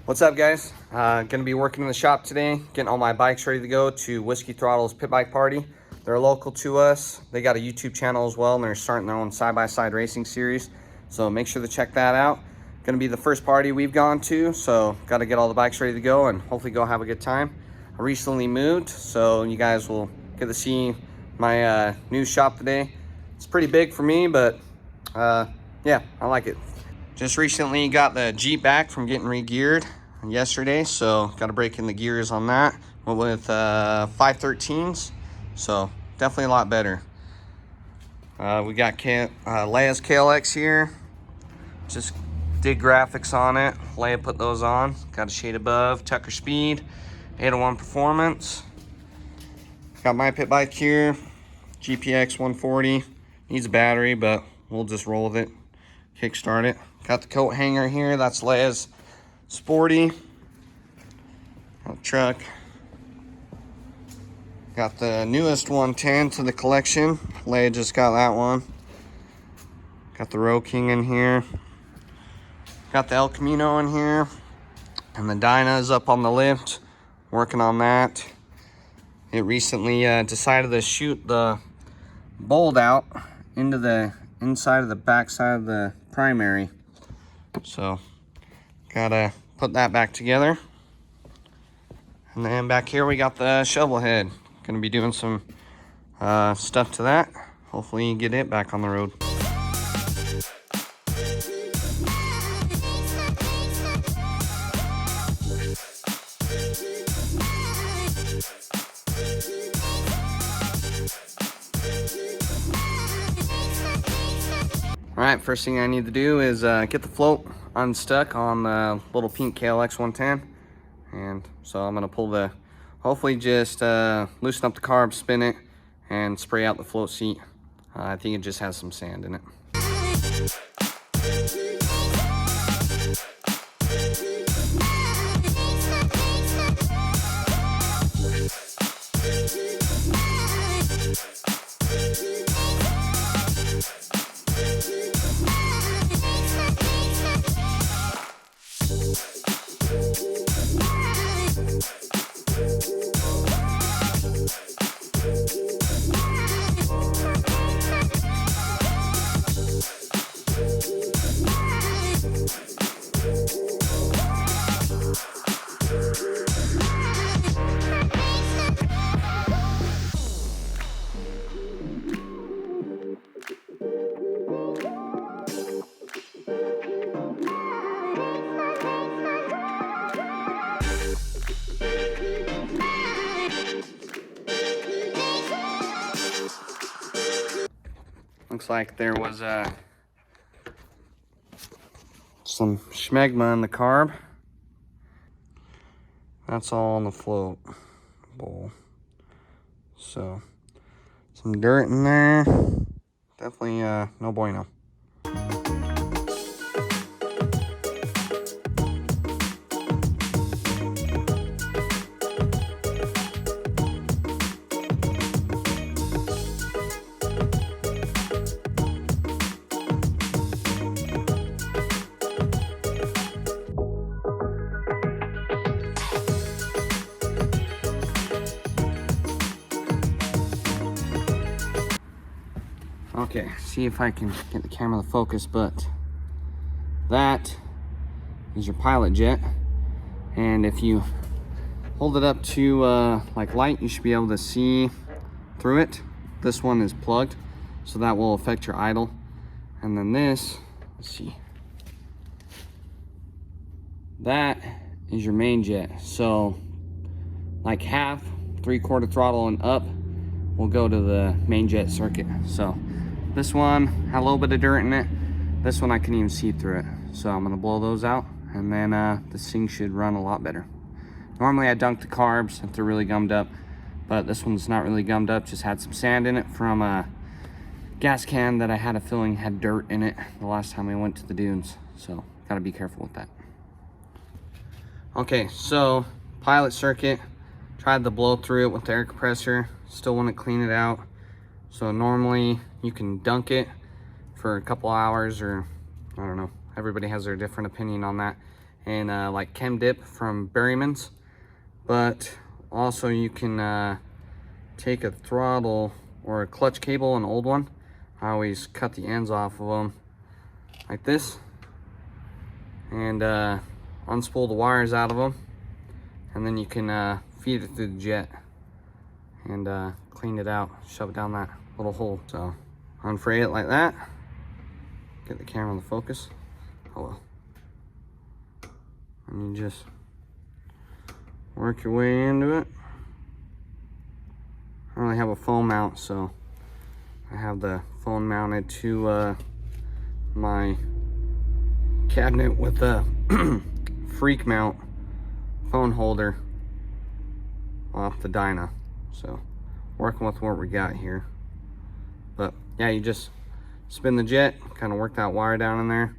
What's up, guys? Gonna be working in the shop today, getting all my bikes ready to go to Whiskey Throttle's pit bike party. They're local to us. They got a YouTube channel as well, and they're starting their own side-by-side racing series. So make sure to check that out. Gonna be the first party we've gone to, so got to get all the bikes ready to go and hopefully go have a good time. I recently moved, so you guys will get to see my new shop today. It's pretty big for me, but yeah, I like it. Just recently got the Jeep back from getting re-geared yesterday, so got to break in the gears on that. Went with 513s, so definitely a lot better. We got Leia's KLX here. Just did graphics on it. Leia put those on. Got a shade above, Tucker Speed, 801 Performance. Got my pit bike here, GPX 140. Needs a battery, but we'll just roll with it. Kickstart it. Got the coat hanger here. That's Leia's Sporty. Got truck. Got the newest 110 to the collection. Leia just got that one. Got the Row King in here. Got the El Camino in here. And the Dyna is up on the lift. Working on that. It recently decided to shoot the bolt out into the inside of the back side of the primary. So gotta put that back together. And then back here we got the shovel head. Gonna be doing some stuff to that. Hopefully get it back on the road. All right, first thing I need to do is get the float unstuck on the little pink KLX 110. And so I'm gonna pull the, hopefully just loosen up the carb, spin it, and spray out the float seat. I think it just has some sand in it. Looks like there was some schmegma in the carb. That's all on the float bowl. So some dirt in there. Definitely no bueno. Okay, see if I can get the camera to focus, but that is your pilot jet. And if you hold it up to like light, you should be able to see through it. This one is plugged, so that will affect your idle. And then this, let's see, that is your main jet. So like half, 3/4 throttle and up will go to the main jet circuit. So this one had a little bit of dirt in it. This one I can even see through it. So I'm gonna blow those out, and then this thing should run a lot better. Normally I dunk the carbs if they're really gummed up, but this one's not really gummed up, just had some sand in it from a gas can that I had a feeling had dirt in it the last time I went to the dunes. So gotta be careful with that. Okay, so pilot circuit, tried to blow through it with the air compressor, still wouldn't clean it out. So normally you can dunk it for a couple hours, or I don't know, everybody has their different opinion on that, and like chem dip from Berryman's. But also you can take a throttle or a clutch cable, an old one. I always cut the ends off of them like this, and unspool the wires out of them, and then you can feed it through the jet and clean it out, shove it down that little hole. So unfray it like that, get the camera on the focus. Oh well. And you just work your way into it. I only have a phone mount, so I have the phone mounted to my cabinet with a freak mount phone holder off the dyno. So working with what we got here. But yeah, you just spin the jet, kind of work that wire down in there,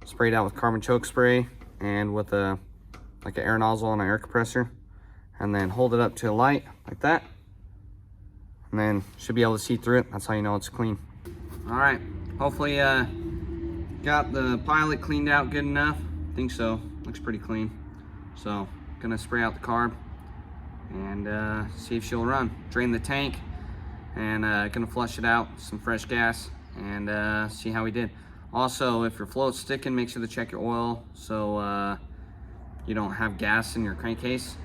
spray it out with carbon choke spray and with a like an air nozzle and an air compressor, and then hold it up to a light like that, and then should be able to see through it. That's how you know it's clean. All right, hopefully got the pilot cleaned out good enough. I think so, looks pretty clean. So gonna spray out the carb and see if she'll run. Drain the tank and gonna flush it out, some fresh gas, and see how we did. Also, if your float's sticking, make sure to check your oil so you don't have gas in your crankcase,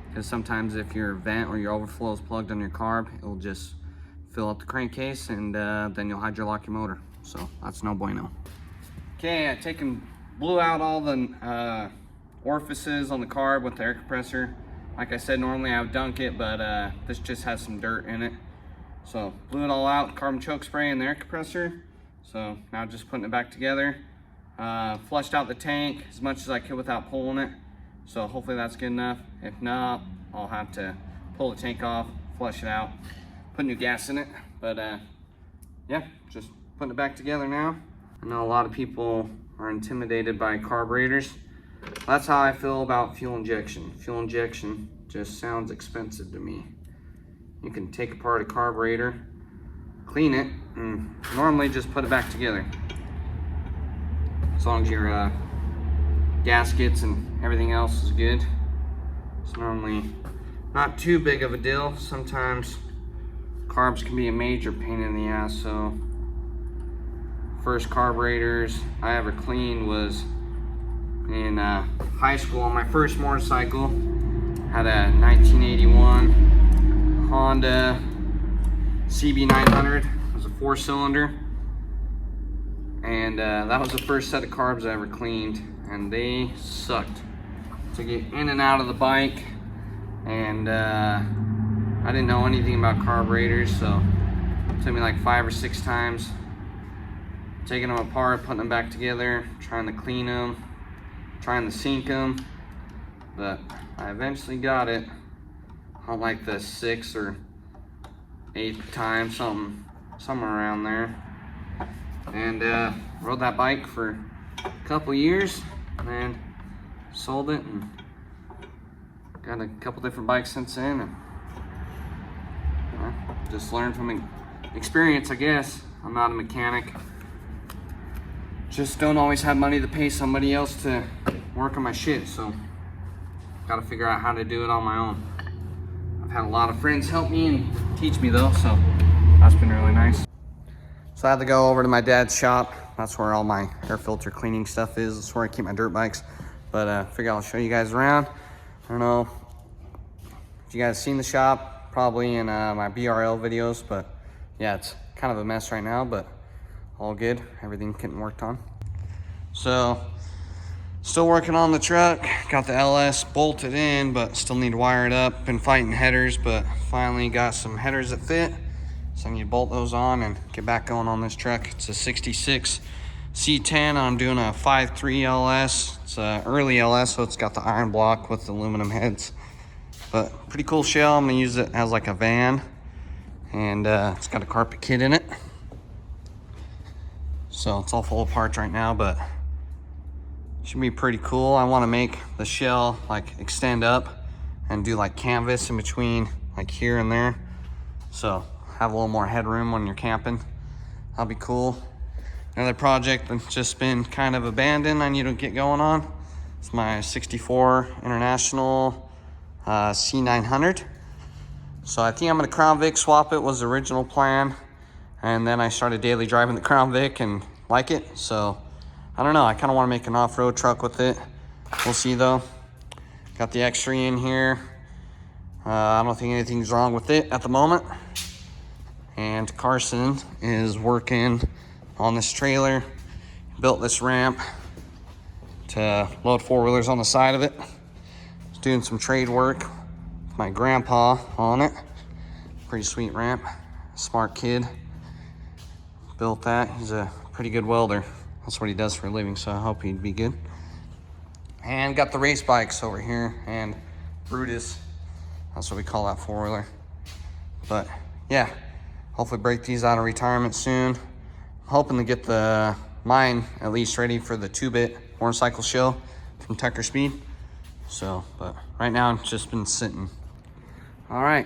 because sometimes if your vent or your overflow is plugged on your carb, it'll just fill up the crankcase, and then you'll hydrolock your motor. So that's no bueno. Okay, I blew out all the orifices on the carb with the air compressor. Like I said, normally I would dunk it, but this just has some dirt in it. So blew it all out, carbon choke spray and the air compressor. So now just putting it back together. Flushed out the tank as much as I could without pulling it. So hopefully that's good enough. If not, I'll have to pull the tank off, flush it out, put new gas in it. But yeah, just putting it back together now. I know a lot of people are intimidated by carburetors. That's how I feel about fuel injection. Fuel injection just sounds expensive to me. You can take apart a carburetor, clean it, and normally just put it back together. As long as your gaskets and everything else is good. It's normally not too big of a deal. Sometimes carbs can be a major pain in the ass, so first carburetors I ever cleaned was in high school on my first motorcycle. Had a 1981 Honda CB900. It was a 4-cylinder, and that was the first set of carbs I ever cleaned, and they sucked to get in and out of the bike. And I didn't know anything about carburetors, so it took me like 5 or 6 times taking them apart, putting them back together, trying to clean them, trying to sync them. But I eventually got it on like the 6th or 8th time, somewhere around there. And rode that bike for a couple years, and sold it, and got a couple different bikes since then. And just learned from experience, I guess. I'm not a mechanic. Just don't always have money to pay somebody else to work on my shit, so gotta figure out how to do it on my own. I've had a lot of friends help me and teach me though, so that's been really nice. So I had to go over to my dad's shop. That's where all my air filter cleaning stuff is. That's where I keep my dirt bikes. But I figure I'll show you guys around. I don't know if you guys seen the shop, probably in my BRL videos, but yeah, it's kind of a mess right now, but all good. Everything getting worked on. So still working on the truck. Got the LS bolted in, but still need to wire it up. Been fighting headers, but finally got some headers that fit. So I need to bolt those on and get back going on this truck. It's a 66 C10. I'm doing a 5.3 LS. It's a early LS, so it's got the iron block with the aluminum heads. But pretty cool shell. I'm gonna use it as like a van. And it's got a carpet kit in it. So it's all full of parts right now, but should be pretty cool. I want to make the shell like extend up and do like canvas in between, like here and there, so have a little more headroom when you're camping. That'll be cool. Another project that's just been kind of abandoned I need to get going on It's my 64 International C900. So I think I'm gonna Crown Vic swap it, was the original plan. And then I started daily driving the Crown Vic and like it. So I don't know, I kinda wanna make an off-road truck with it. We'll see though. Got the X3 in here. I don't think anything's wrong with it at the moment. And Carson is working on this trailer. Built this ramp to load four-wheelers on the side of it. He's doing some trade work with my grandpa on it. Pretty sweet ramp. Smart kid. Built that. He's a pretty good welder. That's what he does for a living, so I hope he'd be good. And got the race bikes over here, and Brutus. That's what we call that four-wheeler. But yeah, hopefully break these out of retirement soon. I'm hoping to get the mine at least ready for the 2-bit motorcycle show from Tucker Speed. So, but right now it's just been sitting. All right,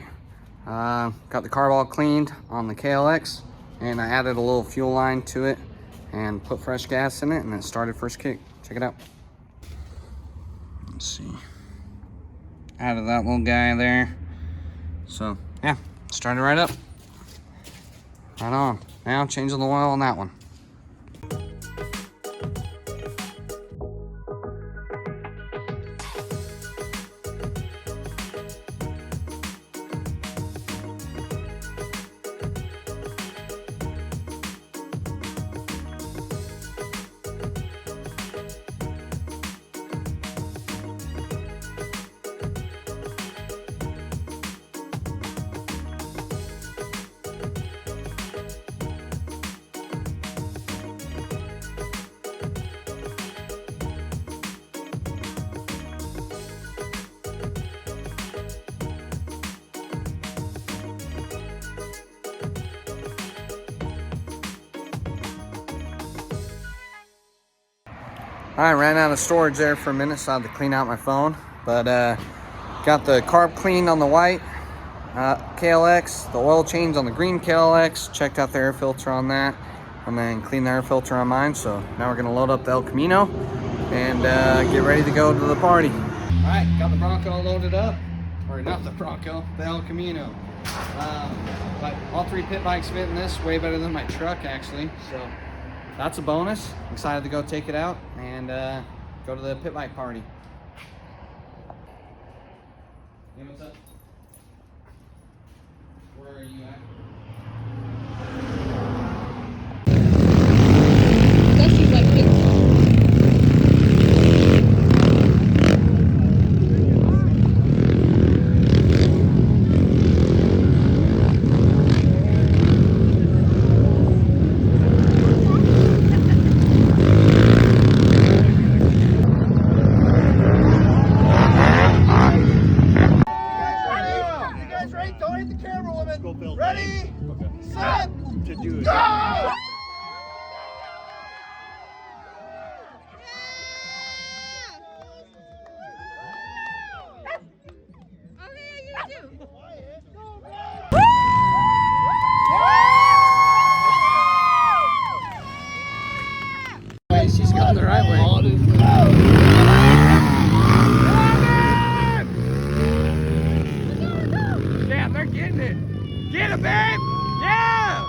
got the carb all cleaned on the KLX, and I added a little fuel line to it and put fresh gas in it, and it started first kick. Check it out. Let's see. Added that little guy there. So yeah, started right up. Right on. Now changing the oil on that one. All right, ran out of storage there for a minute, so I had to clean out my phone. But got the carb cleaned on the white KLX, the oil change on the green KLX, checked out the air filter on that, and then cleaned the air filter on mine. So now we're gonna load up the El Camino and get ready to go to the party. All right, got the Bronco loaded up. Or not the Bronco, the El Camino. But all 3 pit bikes fit in this, way better than my truck actually. So that's a bonus. Excited to go take it out and go to the pit bike party. Hey, what's up? Where are you at? Ready, set, to do it. Go! She's going the right way. Damn, they're getting it. Get it, babe! Yeah!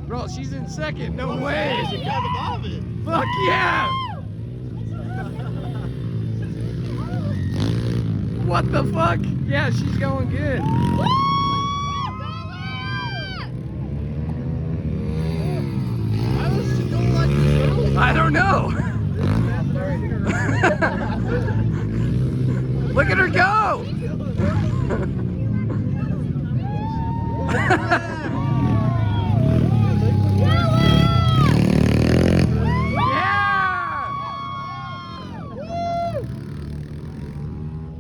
Bro, she's in second. No way. She got above it. Fuck yeah! What the fuck? Yeah, she's going good. I don't know. Look at her go.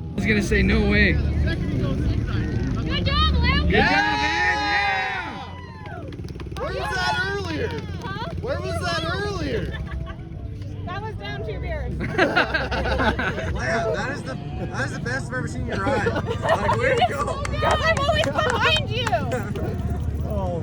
I was gonna say no way. Good job, Lou. Good job, man. Yeah. Where was that earlier? Huh? Where was that earlier? That was down 2 beers. Wow, that is the best I've ever seen you ride. Like, way to go. Because I'm always behind you. Oh.